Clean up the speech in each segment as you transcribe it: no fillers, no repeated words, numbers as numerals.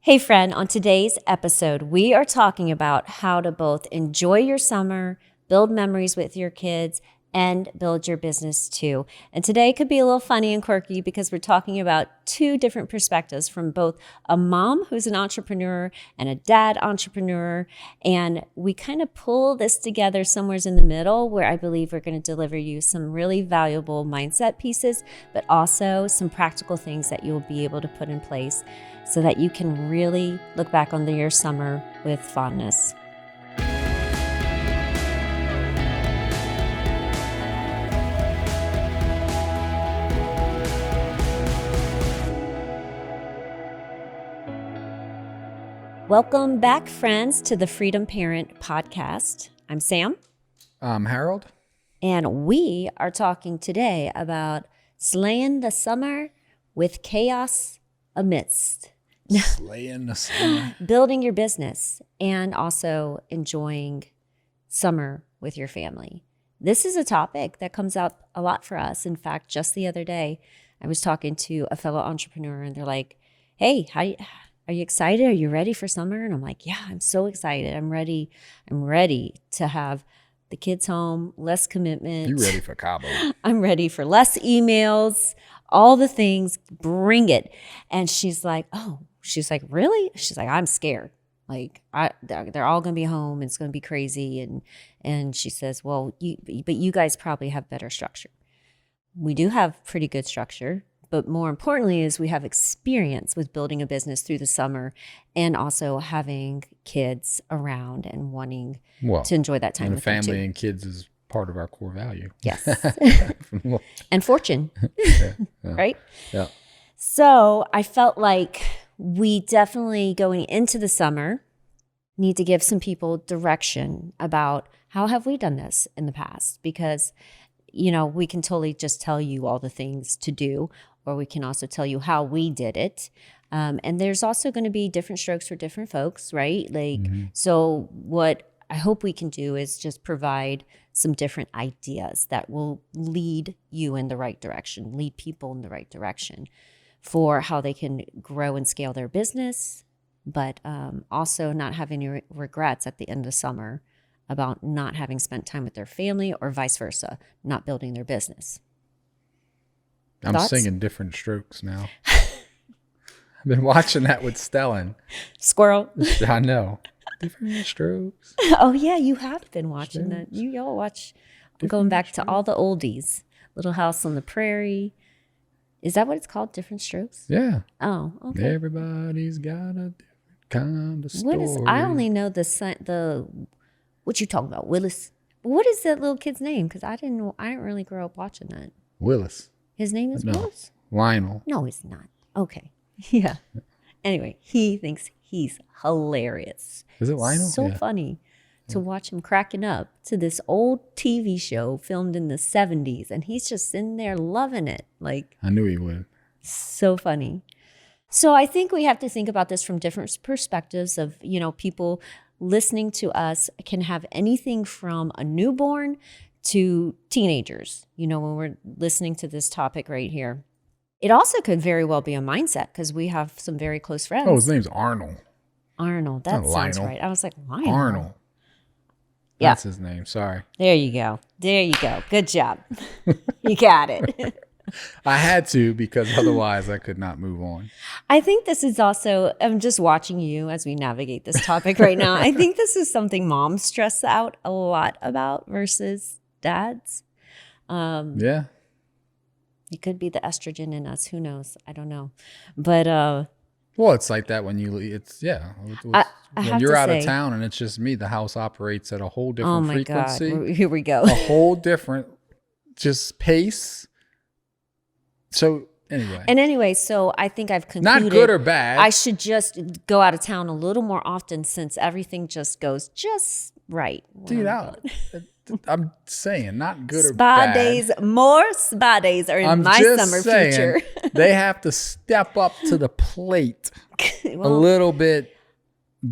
Hey friend, on today's episode, we are talking about how to both enjoy your summer, build memories with your kids, and build your business too. And today could be a little funny and quirky because we're talking about two different perspectives from both a mom who's an entrepreneur and a dad entrepreneur. And we kind of pull this together somewhere in the middle where I believe we're going to deliver you some really valuable mindset pieces, but also some practical things that you'll be able to put in place so that you can really look back on your summer with fondness. Welcome back, friends, to the Freedom Parent Podcast. I'm Sam. I'm Harold. And we are talking today about slaying the summer with chaos amidst. Slaying the summer. Building your business and also enjoying summer with your family. This is a topic that comes up a lot for us. In fact, just the other day, I was talking to a fellow entrepreneur and they're like, hey, are you excited? Are you ready for summer? And I'm like, yeah, I'm so excited. I'm ready. I'm ready to have the kids home, less commitment. You ready for Cabo? I'm ready for less emails, all the things, bring it. And she's like, really? She's like, I'm scared. Like they're all going to be home and it's going to be crazy. And she says, well, but you guys probably have better structure. We do have pretty good structure. But more importantly is we have experience with building a business through the summer and also having kids around and wanting to enjoy that time and with them too. Family and kids is part of our core value. Yes. And fortune, right? Yeah. So I felt like we definitely going into the summer need to give some people direction about how have we done this in the past? Because, we can totally just tell you all the things to do, or we can also tell you how we did it. And there's also going to be different strokes for different folks, right? So what I hope we can do is just provide some different ideas that will lead you in the right direction, lead people in the right direction for how they can grow and scale their business, but also not have any regrets at the end of summer about not having spent time with their family or vice versa, not building their business. I'm Thoughts? singing Different Strokes now. I've been watching that with Stellan. Squirrel. I know. Different Strokes. Oh, yeah, you have been watching that. You all watch, going back to all the oldies. Little House on the Prairie. Is that what it's called? Different Strokes? Yeah. Oh, okay. Everybody's got a different kind of story. I only know the what you talking about, Willis? What is that little kid's name? Because I didn't really grow up watching that. Willis. His name is No. Willis? Lionel. No, he's not. Okay. Yeah. Anyway, he thinks he's hilarious. Is it Lionel? So Yeah. funny to watch him cracking up to this old TV show filmed in the 70s. And he's just sitting there loving it. Like, I knew he would. so funny. So I think we have to think about this from different perspectives of, people listening to us can have anything from a newborn to teenagers, when we're listening to this topic right here. It also could very well be a mindset because we have some very close friends. Oh, his name's Arnold. Arnold. That Not sounds Lionel. right. I was like, Lionel. Arnold. Yeah. That's his name. Sorry. There you go. Good job. You got it. I had to because otherwise I could not move on. I think this is also, I'm just watching you as we navigate this topic right now. I think this is something moms stress out a lot about versus dads. Yeah. It could be the estrogen in us. Who knows? I don't know. But Well, it's like that when you, I when have you're to out say, of town and it's just me, the house operates at a whole oh different my frequency, God, here we go. a whole different just pace. So anyway, so I think I've concluded not good or bad. I should just go out of town a little more often since everything just goes just right. Dude, I'm saying not good or Spa bad. days, more spa days are in I'm my just summer saying, future. They have to step up to the plate a little bit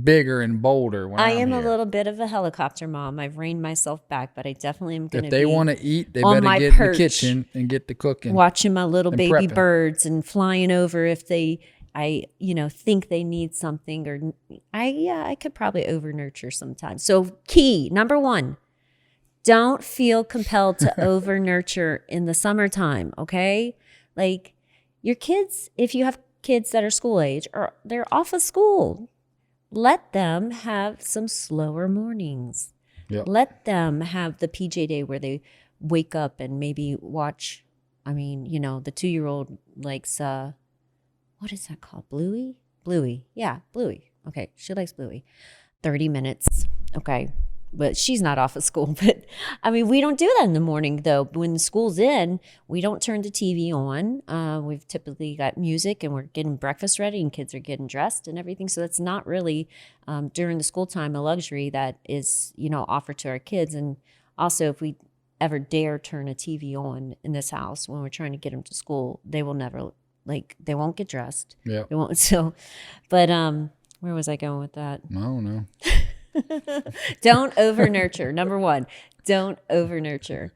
bigger and bolder. When I I'm am a here. little bit of a helicopter mom. I've reined myself back, but I definitely am going to If be they want to eat, they on better my get in perch, the kitchen and get the cooking. watching my little and baby prepping. birds and flying over if they I think they need something, or I could probably over nurture sometimes. So key number 1, don't feel compelled to over nurture in the summertime. Okay. Like your kids, if you have kids that are school age or they're off of school, let them have some slower mornings. Yep. Let them have the PJ day where they wake up and maybe watch. I mean, the 2-year-old likes, what is that called? Bluey? Bluey. Yeah, Bluey. Okay, she likes Bluey. 30 minutes. Okay, but she's not off of school. But I mean, we don't do that in the morning though. When school's in, we don't turn the TV on. We've typically got music and we're getting breakfast ready and kids are getting dressed and everything. So that's not really during the school time a luxury that is, offered to our kids. And also if we ever dare turn a TV on in this house when we're trying to get them to school, they will never, they won't get dressed. Yeah. They won't. So, but where was I going with that? I don't know. Don't over nurture. Number 1, don't over nurture.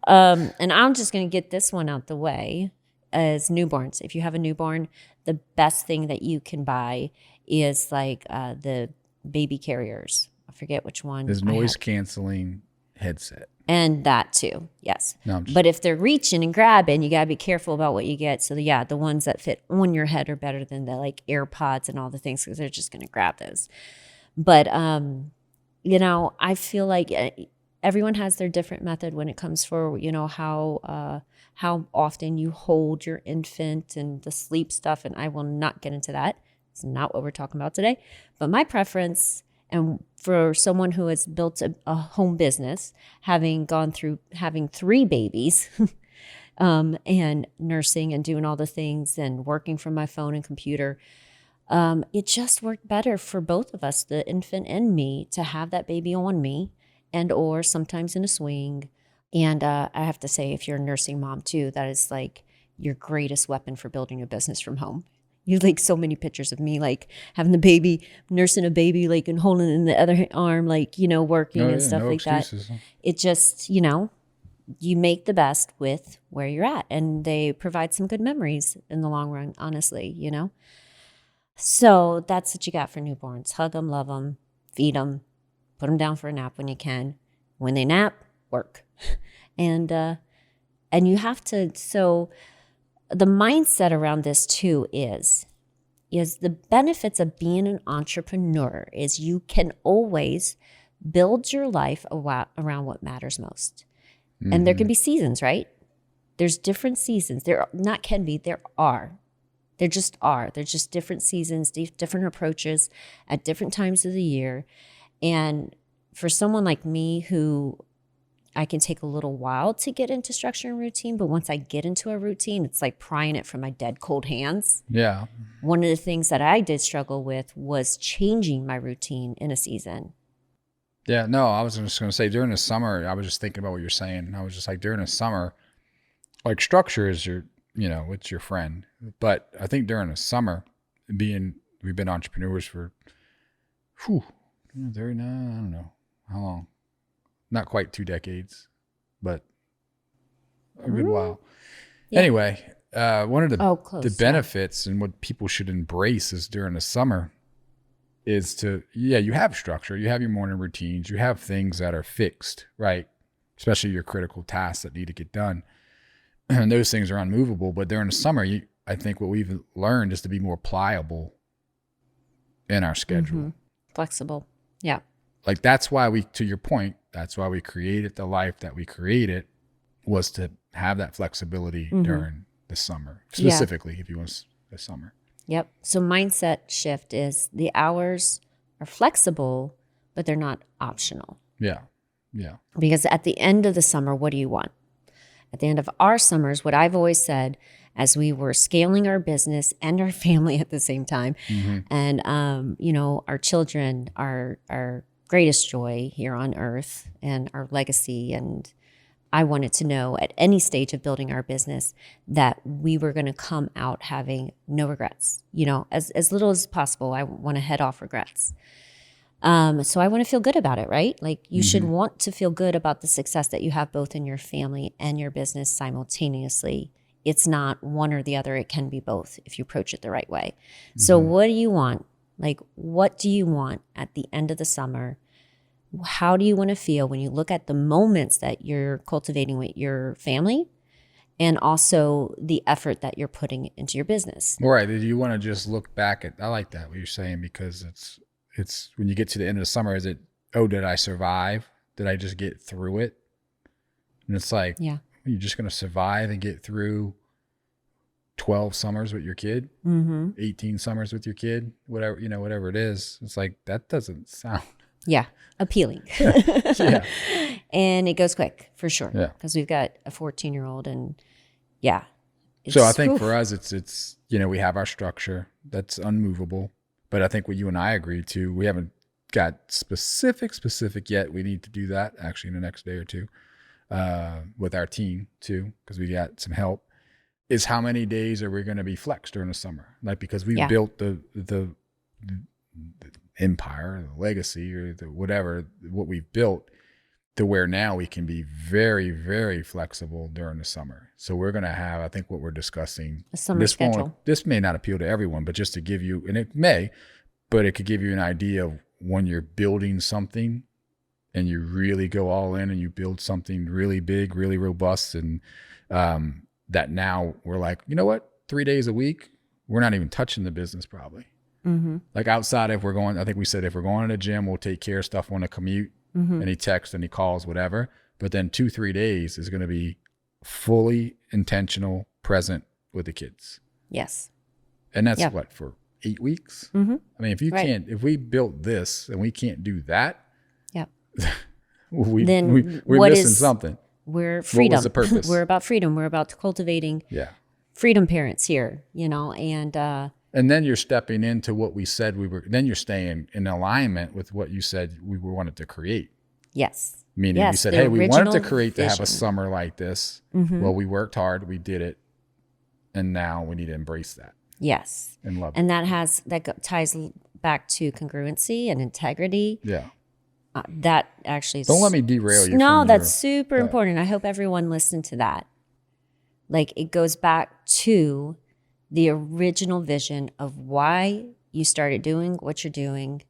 And I'm just going to get this one out the way as newborns. If you have a newborn, the best thing that you can buy is the baby carriers. I forget which one. There's noise canceling headset. And that too, yes. No, but if they're reaching and grabbing, you got to be careful about what you get. So the ones that fit on your head are better than the AirPods and all the things because they're just going to grab those. But, I feel like everyone has their different method when it comes for, how often you hold your infant and the sleep stuff. And I will not get into that. It's not what we're talking about today. But my preference, and for someone who has built a home business, having gone through having 3 babies and nursing and doing all the things and working from my phone and computer, it just worked better for both of us, the infant and me, to have that baby on me and or sometimes in a swing. And I have to say, if you're a nursing mom too, that is your greatest weapon for building a business from home. You so many pictures of me having the baby, nursing a baby, and holding it in the other arm, working and stuff no like excuses, that. Huh? It just, you make the best with where you're at, and they provide some good memories in the long run, honestly, So that's what you got for newborns. Hug them, love them, feed them, put them down for a nap when you can. When they nap, work. And you have to, so the mindset around this too is the benefits of being an entrepreneur is you can always build your life around what matters most. Mm-hmm. And there can be seasons, right? There's different seasons. There are. There just are. There's just different seasons, different approaches at different times of the year. And for someone like me who I can take a little while to get into structure and routine, but once I get into a routine, it's like prying it from my dead cold hands. Yeah. One of the things that I did struggle with was changing my routine in a season. Yeah, no, I was just going to say during the summer, I was just thinking about what you're saying. I was just during the summer, structure is it's your friend. But I think during the summer, we've been entrepreneurs for, 39, I don't know how long. Not quite 2 decades, but a good while. Yeah. Anyway, one of the benefits and what people should embrace is during the summer is you have structure, you have your morning routines, you have things that are fixed, right? Especially your critical tasks that need to get done. And those things are unmovable. But during the summer, I think what we've learned is to be more pliable in our schedule. Mm-hmm. Flexible. Yeah. That's why to your point, that's why we created the life that we created, was to have that flexibility during the summer, specifically if you want the summer. Yep. So mindset shift is the hours are flexible, but they're not optional. Yeah. Yeah. Because at the end of the summer, what do you want? At the end of our summers, what I've always said, as we were scaling our business and our family at the same time, and our children, our greatest joy here on earth and our legacy. And I wanted to know at any stage of building our business that we were going to come out having no regrets, as little as possible. I want to head off regrets. So I want to feel good about it, right? You should want to feel good about the success that you have both in your family and your business simultaneously it's not one or the other. It can be both if you approach it the right way. So what do you want? Like, what do you want at the end of the summer? How do you want to feel when you look at the moments that you're cultivating with your family, and also the effort that you're putting into your business? Right. Do you want to just look back at, I like that, what you're saying, because it's when you get to the end of the summer, is it, oh, did I survive? Did I just get through it? And it's like, yeah, you're just going to survive and get through 12 summers with your kid, 18 summers with your kid, whatever, whatever it is. It's like, that doesn't sound appealing. Yeah. And it goes quick for sure. Yeah. Because we've got a 14-year-old, and so I think for us, it's, we have our structure that's unmovable, but I think what you and I agreed to, we haven't got specific yet. We need to do that actually in the next day or two, with our team too, because we got some help, is how many days are we going to be flexed during the summer? Like, because we've built the empire, the legacy, or the whatever, what we've built, to where now we can be very, very flexible during the summer. So we're going to have, I think what we're discussing, a summer schedule. This may not appeal to everyone, but just to give you, and it may, but it could give you an idea of when you're building something and you really go all in and you build something really big, really robust, and that now we're like, you know what, 3 days a week, we're not even touching the business probably. Like outside, if we're going, I think we said if we're going to the gym, we'll take care of stuff on a commute, and he texts and he calls, whatever. But then 2-3 days is going to be fully intentional, present with the kids. Yes. And that's what, for 8 weeks? I mean, if you can't, if we built this and we can't do that, we're missing something. We're freedom. What was the purpose? We're about freedom. We're about cultivating freedom parents here, and then you're stepping into what we said then you're staying in alignment with what you said we wanted to create. Yes. Meaning we said, hey, we wanted to create to have a summer like this. Well, we worked hard, we did it, and now we need to embrace that. Yes. And love it. And that ties back to congruency and integrity. Yeah. That actually don't let me derail you. No, that's super important. I hope everyone listened to that. Like, it goes back to the original vision of why you started doing what you're doing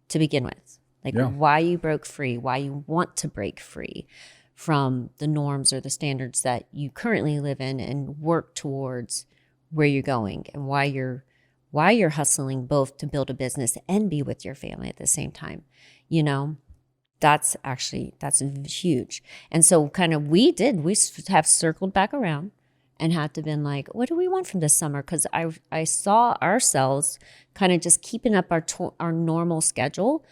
to begin with. Like why you broke free, why you want to break free from the norms or the standards that you currently live in and work towards where you're going, and why you're hustling both to build a business and be with your family at the same time. That's huge. And so kind of we have circled back around and had to been like, what do we want from this summer? Because I saw ourselves kind of just keeping up our normal schedule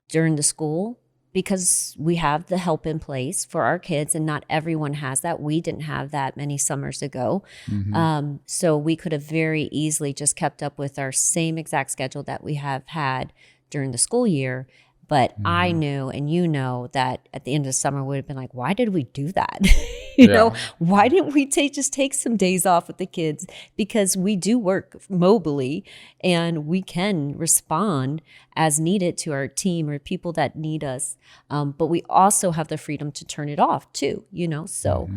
during the school, because we have the help in place for our kids, and not everyone has that. We didn't have that many summers ago. So we could have very easily just kept up with our same exact schedule that we have had during the school year. But I knew, and that at the end of the summer would have been like, why did we do that? Why didn't we just take some days off with the kids? Because we do work mobily, and we can respond as needed to our team or people that need us. But we also have the freedom to turn it off too, So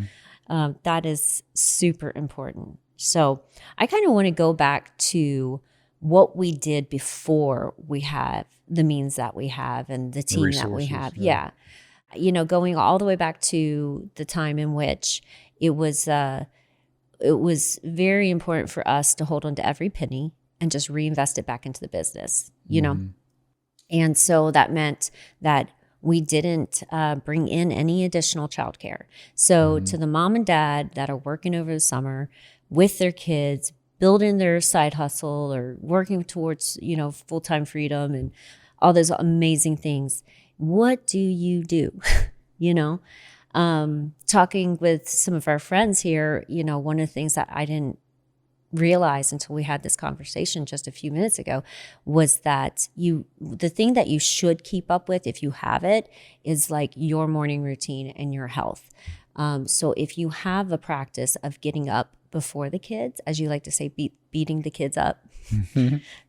that is super important. So I kind of want to go back to what we did before we have the means that we have and the team that we have. Yeah. Going all the way back to the time in which it was very important for us to hold on to every penny and just reinvest it back into the business, And so that meant that we didn't bring in any additional childcare. So to the mom and dad that are working over the summer with their kids, building their side hustle or working towards, full-time freedom and all those amazing things. What do you do? Talking with some of our friends here, one of the things that I didn't realize until we had this conversation just a few minutes ago was that the thing that you should keep up with, if you have it, is like your morning routine and your health. So if you have a practice of getting up before the kids, as you like to say, beating the kids up,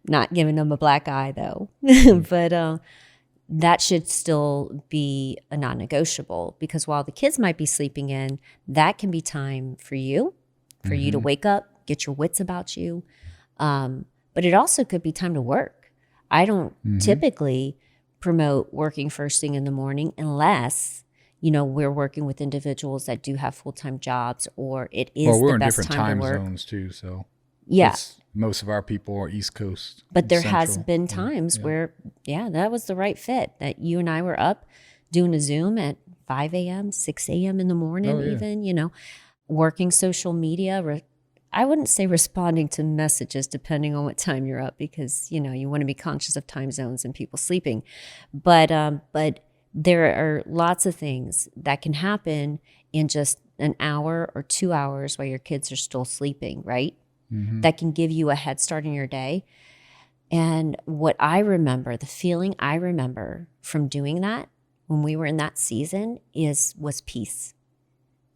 not giving them a black eye though, but that should still be a non-negotiable, because while the kids might be sleeping in, that can be time for you, for you to wake up, get your wits about you. But it also could be time to work. I don't typically promote working first thing in the morning unless, we're working with individuals that do have full-time jobs, or it is we're the in best different time to work. zones too, so Yeah. most of our people are East Coast. But there has been times where, that was the right fit, that you and I were up doing a Zoom at 5 a.m., 6 a.m. in the morning, even, working social media. I wouldn't say responding to messages depending on what time you're up, because, you want to be conscious of time zones and people sleeping. But there are lots of things that can happen in just an hour or 2 hours while your kids are still sleeping, right? That can give you a head start in your day. And what I remember, the feeling I remember from doing that when we were in that season was peace.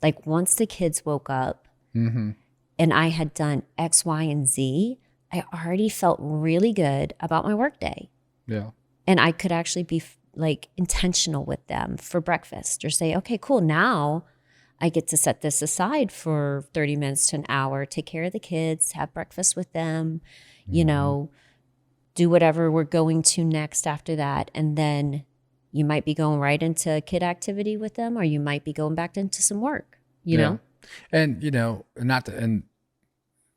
Like once the kids woke up and I had done X, Y, and Z, I already felt really good about my workday. Yeah. And I could actually be like intentional with them for breakfast, or say, okay, cool. Now I get to set this aside for 30 minutes to an hour, take care of the kids, have breakfast with them, do whatever we're going to next after that. And then you might be going right into kid activity with them, or you might be going back into some work, you know? And,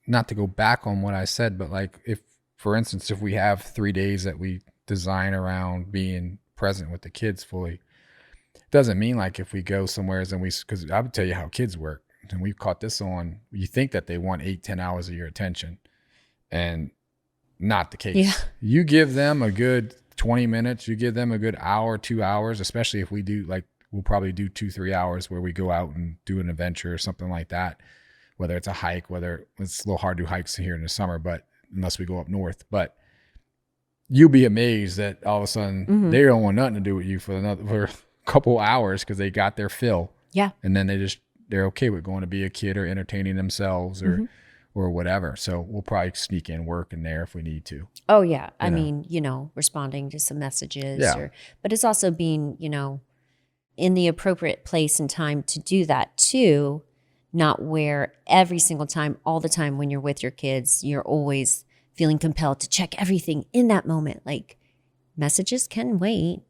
not to go back on what I said, but like for instance, if we have 3 days that we design around being present with the kids fully, doesn't mean like if we go somewhere because I would tell you how kids work, and we've caught this on, you think that they want 8-10 hours of your attention, and not the case. Yeah. You give them a good 20 minutes, you give them a good hour, 2 hours, especially if we do, like, we'll probably do 2-3 hours where we go out and do an adventure or something like that, whether it's a hike, whether it's a little hard to do hikes here in the summer, but unless we go up north. But you'll be amazed that all of a sudden they don't want nothing to do with you for a couple hours because they got their fill. Yeah. And then they're okay with going to be a kid or entertaining themselves or whatever. So we'll probably sneak in work in there if we need to. Oh yeah. I mean, responding to some messages. Yeah. But it's also being, in the appropriate place and time to do that too. Not where every single time, all the time when you're with your kids, you're always feeling compelled to check everything in that moment. Like messages can wait,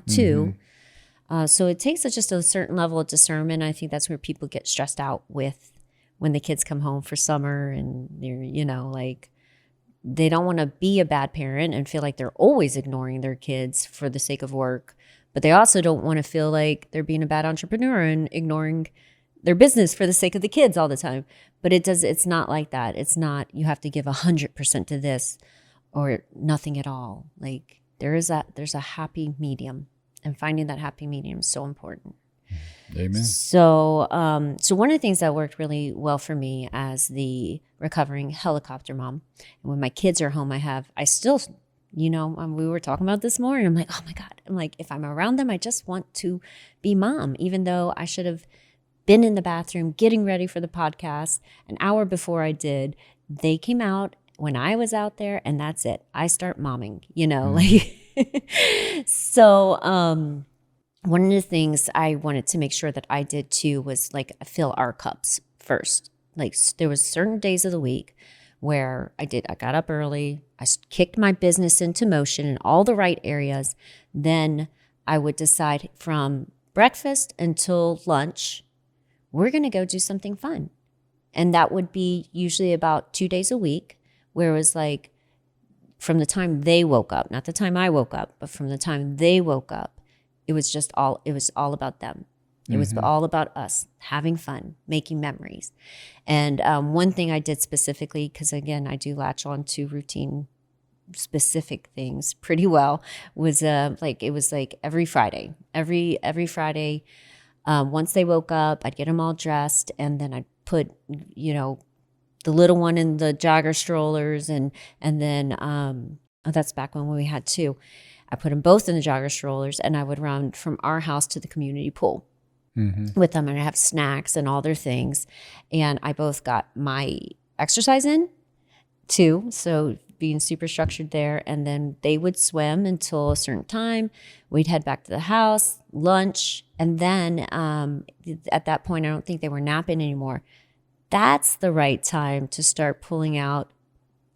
too. So it takes just a certain level of discernment. I think that's where people get stressed out with when the kids come home for summer and they're, like they don't want to be a bad parent and feel like they're always ignoring their kids for the sake of work. But they also don't want to feel like they're being a bad entrepreneur and ignoring their business for the sake of the kids all the time. But it's not like that. It's not, you have to give 100% to this or nothing at all. Like there's a happy medium, and finding that happy medium is so important. Amen. So one of the things that worked really well for me as the recovering helicopter mom, and when my kids are home, I still, we were talking about this morning. I'm like, oh my God. I'm like, if I'm around them, I just want to be mom, even though I should have been in the bathroom getting ready for the podcast an hour before I did. They came out when I was out there, and that's it. I start momming, So one of the things I wanted to make sure that I did too was like fill our cups first. Like there was certain days of the week where I got up early, I kicked my business into motion in all the right areas. Then I would decide from breakfast until lunch, we're going to go do something fun. And that would be usually about 2 days a week, where it was like from the time they woke up, not the time I woke up, but from the time they woke up, it was all about them. It was all about us having fun, making memories. And one thing I did specifically, because again, I do latch on to routine specific things pretty well, was every Friday. Every Friday, once they woke up, I'd get them all dressed, and then I'd put, the little one in the jogger strollers, and then that's back when we had two. I put them both in the jogger strollers, and I would run from our house to the community pool with them, and I have snacks and all their things. And I both got my exercise in too, so being super structured there. And then they would swim until a certain time. We'd head back to the house, lunch, and then at that point, I don't think they were napping anymore. that's the right time to start pulling out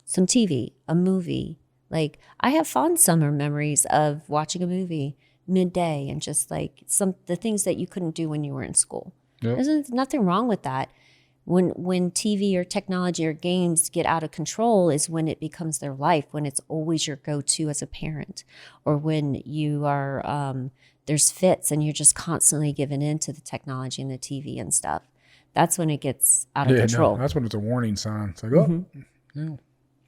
some TV, a movie. Like, I have fond summer memories of watching a movie midday and just like the things that you couldn't do when you were in school. Yep. There's nothing wrong with that. When TV or technology or games get out of control is when it becomes their life, when it's always your go-to as a parent, or when you are there's fits and you're just constantly giving in to the technology and the TV and stuff. That's when it gets out of control. No, that's when it's a warning sign. It's like, oh,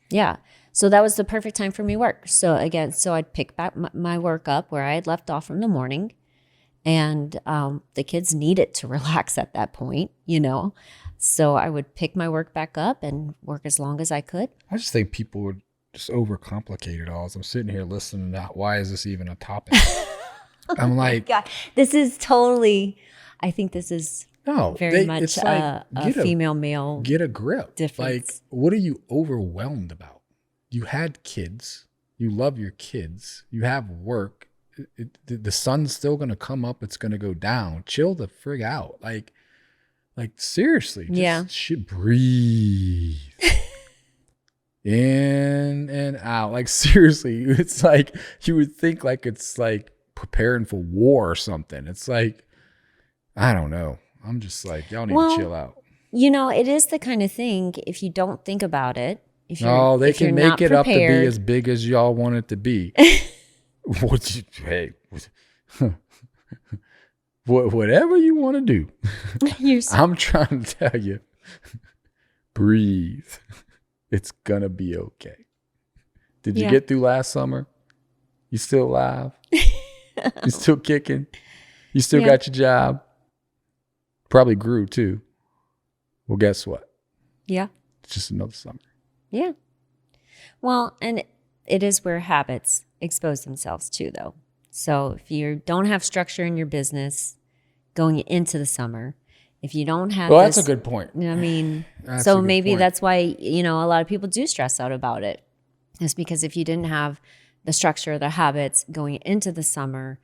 yeah. So that was the perfect time for me work. So again, I'd pick back my work up where I had left off from the morning, and the kids needed to relax at that point, you know. So I would pick my work back up and work as long as I could. I just think people would just overcomplicate it all. As I'm sitting here listening to that, why is this even a topic? I'm like, God, this is totally, I think this is very much like, a female male. Get a grip. Difference. Like, what are you overwhelmed about? You had kids. You love your kids. You have work. The sun's still going to come up. It's going to go down. Chill the frig out. Like seriously. Just breathe. In and out. Like, seriously. It's like, you would think like it's like preparing for war or something. It's like, I don't know. I'm just like, y'all need to chill out. You know, it is the kind of thing, if you don't think about it, they can make it up to be as big as y'all want it to be. Whatever you want to do. I'm trying to tell you, breathe. It's gonna be okay. Did you get through last summer? You still alive? You still kicking? You still got your job? Probably grew too. Well, guess what? Yeah. It's just another summer. Yeah. Well, and it is where habits expose themselves too, though. So if you don't have structure in your business going into the summer, if you don't have that's a good point. I mean, so maybe that's why, you know, a lot of people do stress out about it. It's because if you didn't have the structure, the habits going into the summer,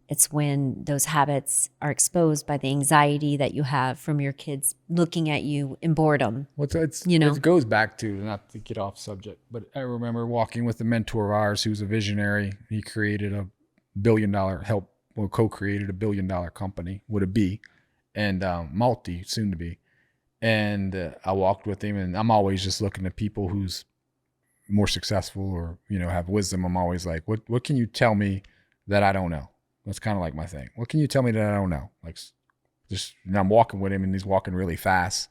it's when those habits are exposed by the anxiety that you have from your kids looking at you in boredom. It goes back to, not to get off subject, but I remember walking with a mentor of ours who's a visionary. He created co-created a $1 billion company with a B, and soon to be. And I walked with him, and I'm always just looking at people who's more successful or, you know, have wisdom. I'm always like, what can you tell me that I don't know? That's kind of like my thing. What can you tell me that I don't know? Like, just, and I'm walking with him, and he's walking really fast,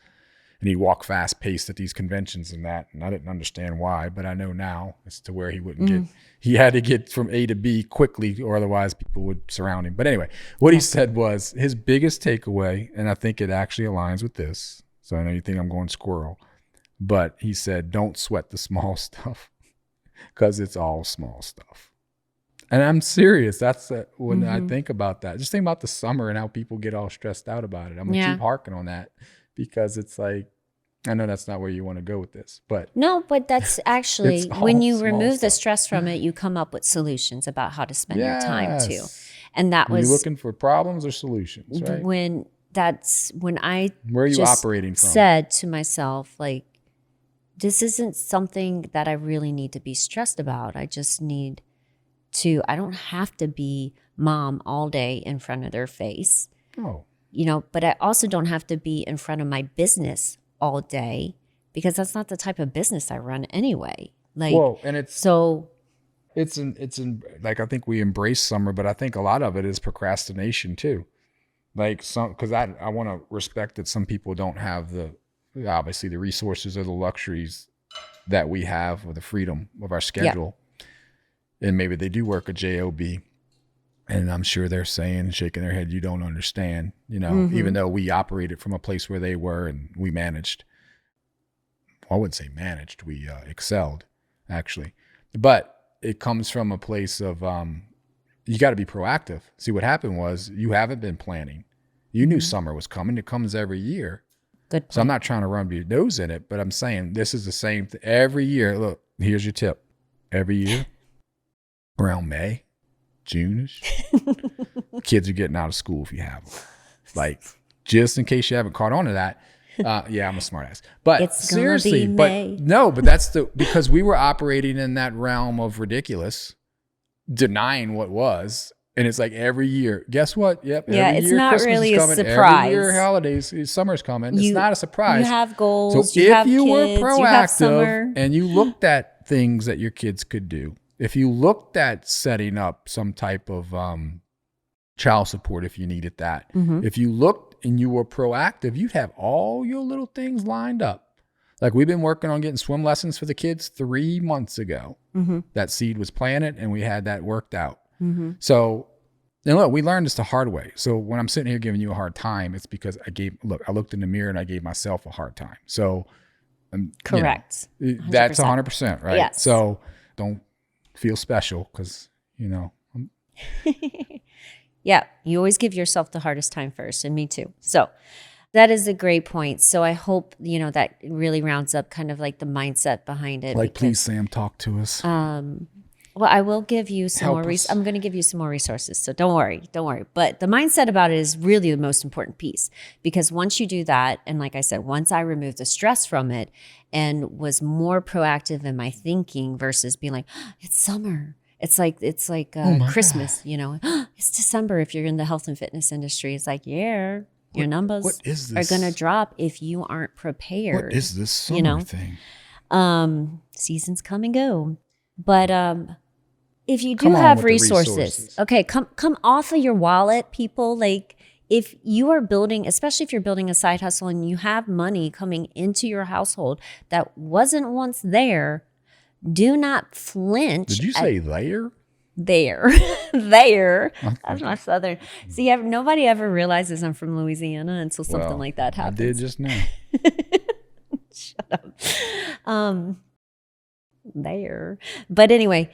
and he'd walk fast paced at these conventions and that. And I didn't understand why, but I know now as to where he wouldn't he had to get from A to B quickly, or otherwise people would surround him. But anyway, what he said was his biggest takeaway, and I think it actually aligns with this. So I know you think I'm going squirrel, but he said, don't sweat the small stuff, because it's all small stuff. And I'm serious. That's when I think about that. Just think about the summer and how people get all stressed out about it. I'm going to keep harking on that, because it's like, I know that's not where you want to go with this, but. No, but that's actually, when you remove the stress from it, you come up with solutions about how to spend your time too. And that was. Are you looking for problems or solutions, right? When I where are you operating from? Said to myself, like, this isn't something that I really need to be stressed about. I just need I don't have to be mom all day in front of their face. Oh. You know, but I also don't have to be in front of my business all day, because that's not the type of business I run anyway. Like, whoa, and it's like, I think we embrace summer, but I think a lot of it is procrastination too. Like, because I want to respect that some people don't have obviously the resources or the luxuries that we have, or the freedom of our schedule. Yeah. And maybe they do work a job, and I'm sure they're saying, shaking their head, you don't understand, you know, even though we operated from a place where they were, and we managed. I wouldn't say managed, we excelled, actually. But it comes from a place of you got to be proactive. See, what happened was, you haven't been planning. You knew summer was coming. It comes every year. Good point. So I'm not trying to run your nose in it, but I'm saying this is the same thing every year. Look, here's your tip. Every year, around May, June-ish, kids are getting out of school if you have them. Like, just in case you haven't caught on to that, Yeah, I'm a smart ass. But It's seriously, but that's because we were operating in that realm of ridiculous, denying what was. And it's like every year, guess what? Yep. Yeah, Every it's year not Christmas really is a coming. surprise. Every year holidays, summer's coming. It's not a surprise. You have goals. So you if have you were kids, you have summer. proactive and you looked at things that your kids could do, if you looked at setting up some type of child support if you needed that, if you looked and you were proactive, you'd have all your little things lined up. Like we've been working on getting swim lessons for the kids 3 months ago. That seed was planted and we had that worked out. So, and look, we learned this the hard way. So when I'm sitting here giving you a hard time, it's because I looked in the mirror and I gave myself a hard time. So, correct. That's 100%, right? Yes. So don't feel special because, Yeah, you always give yourself the hardest time first, and me too. So that is a great point. So I hope, that really rounds up kind of like the mindset behind it. Like, please, Sam, talk to us. Well, I will give you some more. I'm going to give you some more resources. So don't worry. But the mindset about it is really the most important piece, because once you do that, and like I said, once I removed the stress from it and was more proactive in my thinking versus being like, oh, it's summer. It's like Christmas, God. It's December. If you're in the health and fitness industry, it's like, your numbers are going to drop if you aren't prepared. What is this summer thing? Seasons come and go. But if you do have resources, okay, come off of your wallet, people. Like if you are building, especially if you're building a side hustle and you have money coming into your household that wasn't once there, do not flinch. Did you say layer? There. That's my southern. See, nobody ever realizes I'm from Louisiana until something like that happens. I did just now. Shut up. There. But anyway,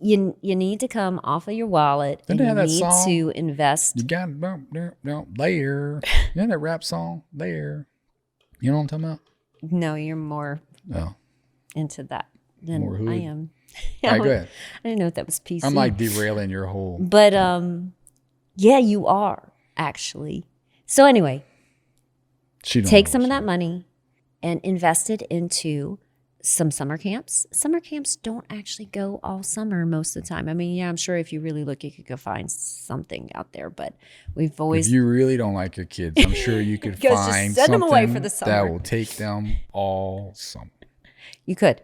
you need to come off of your wallet and you need to invest. You got layer. You know that rap song? Layer. You know what I'm talking about? No, you're more into that than I am. All right, go ahead. I didn't know if that was PC. I'm like derailing your whole. But yeah, you are actually. So anyway, take some of that money and invest it into some summer camps. Summer camps don't actually go all summer most of the time. I mean, yeah, I'm sure if you really look, you could go find something out there. But we've always. If you really don't like your kids, I'm sure you could find send them away for the summer. That will take them all summer. You could.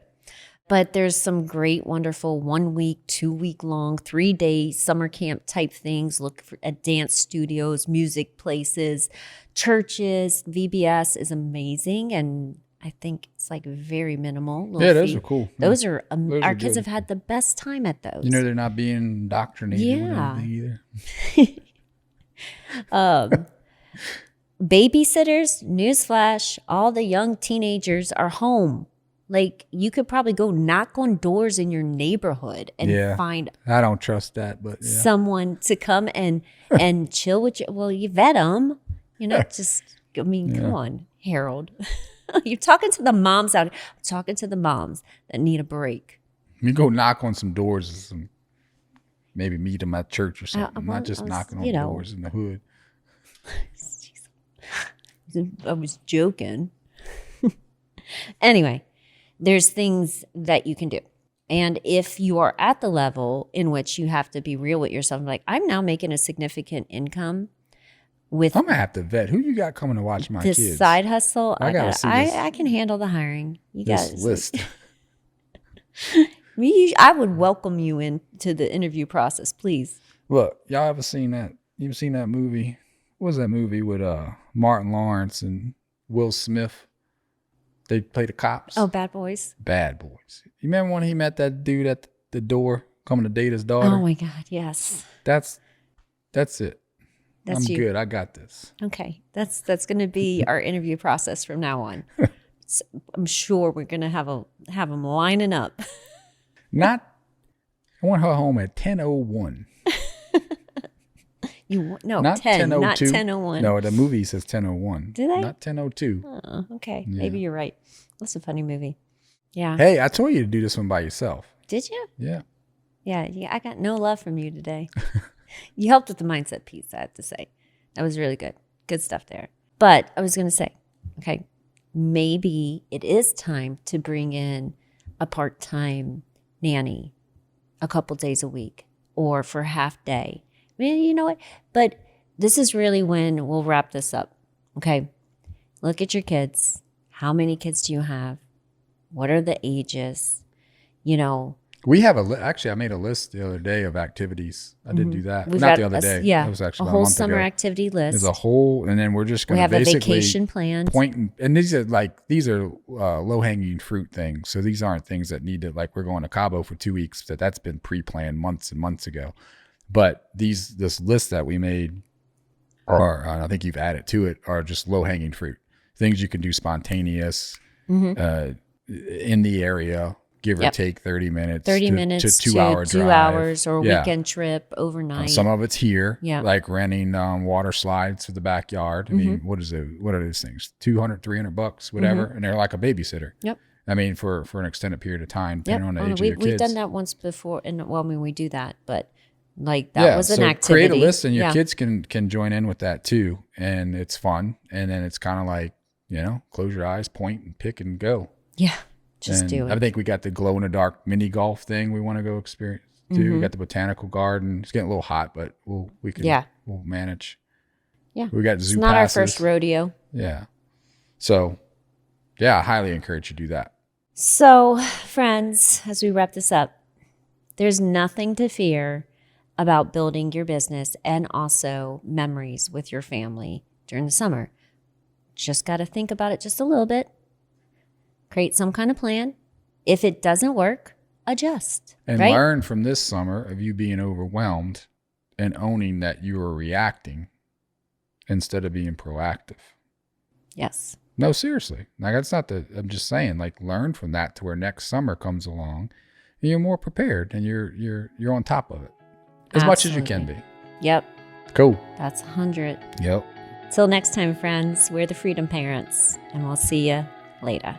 But there's some great, wonderful 1 week, 2 week long, 3-day summer camp type things. Look at dance studios, music places, churches. VBS is amazing. And I think it's like very minimal. Yeah, those are cool. Those are our kids have had the best time at those. They're not being indoctrinated either. Babysitters, newsflash, all the young teenagers are home. Like you could probably go knock on doors in your neighborhood and find. I don't trust that, but someone to come and chill with you. Well, you vet them, come on, Harold. You're talking to the moms out here. I'm talking to the moms that need a break. You go knock on some doors and maybe meet them at church or something. Not just knocking on doors in the hood. I was joking. Anyway, there's things that you can do. And if you are at the level in which you have to be real with yourself, like I'm now making a significant income with. I'm going to have to vet. Who you got coming to watch my kids? This side hustle. I can handle the hiring. You this list. I would welcome you into the interview process, please. Look, y'all ever seen that? You ever seen that movie? What was that movie with Martin Lawrence and Will Smith? They play the cops. Oh, Bad Boys. Bad Boys. You remember when he met that dude at the door coming to date his daughter? Oh my God, yes. That's it. I'm good. I got this. Okay. That's going to be our interview process from now on. So I'm sure we're going to have them lining up. I want her home at 10:01. Not 10, not 10:01. No, the movie says 10:01. Did they? Not 10:02. Oh, okay. Yeah. Maybe you're right. That's a funny movie. Yeah. Hey, I told you to do this one by yourself. Did you? Yeah. Yeah. I got no love from you today. You helped with the mindset piece, I have to say. That was really good. Good stuff there. But I was going to say, okay, maybe it is time to bring in a part-time nanny a couple days a week or for half day. I mean, you know what? But this is really when we'll wrap this up. Okay. Look at your kids. How many kids do you have? What are the ages? You know, we have actually, I made a list the other day of activities. I did do that. Not the other day. Yeah. That was actually a about whole a month summer ago. activity list. There's a whole, and then we're just going to basically have a vacation plan. And these are low hanging fruit things. So these aren't things that need to, like, we're going to Cabo for 2 weeks. That's been pre-planned months and months ago. But this list that we made, or I think you've added to it, are just low hanging fruit. Things you can do spontaneous in the area. Give or take 30 minutes. 30 minutes to 2 hour 2 drive. hours or a weekend trip overnight. Some of it's here, like renting water slides for the backyard. I mean, what are those things? $200-$300, whatever. And they're like a babysitter. Yep. I mean, for an extended period of time, depending on the age of your kids. We've done that once before. And well, I mean, we do that, but like that was an activity. Create a list and your kids can join in with that too. And it's fun. And then it's kind of like, close your eyes, point and pick and go. Yeah. Just do it. I think we got the glow in the dark mini golf thing we want to go experience too. We got the botanical garden. It's getting a little hot, but we'll manage. Yeah. We got zoo passes. It's not our first rodeo. Yeah. So yeah, I highly encourage you to do that. So friends, as we wrap this up, there's nothing to fear about building your business and also memories with your family during the summer. Just got to think about it just a little bit. Create some kind of plan. If it doesn't work, adjust. And learn from this summer of you being overwhelmed and owning that you are reacting instead of being proactive. Yes. No, seriously. Like, that's not I'm just saying, like, learn from that to where next summer comes along and you're more prepared and you're on top of it as much as you can be. Yep. Cool. That's 100. Yep. Till next time, friends, we're the Freedom Parents, and we'll see you later.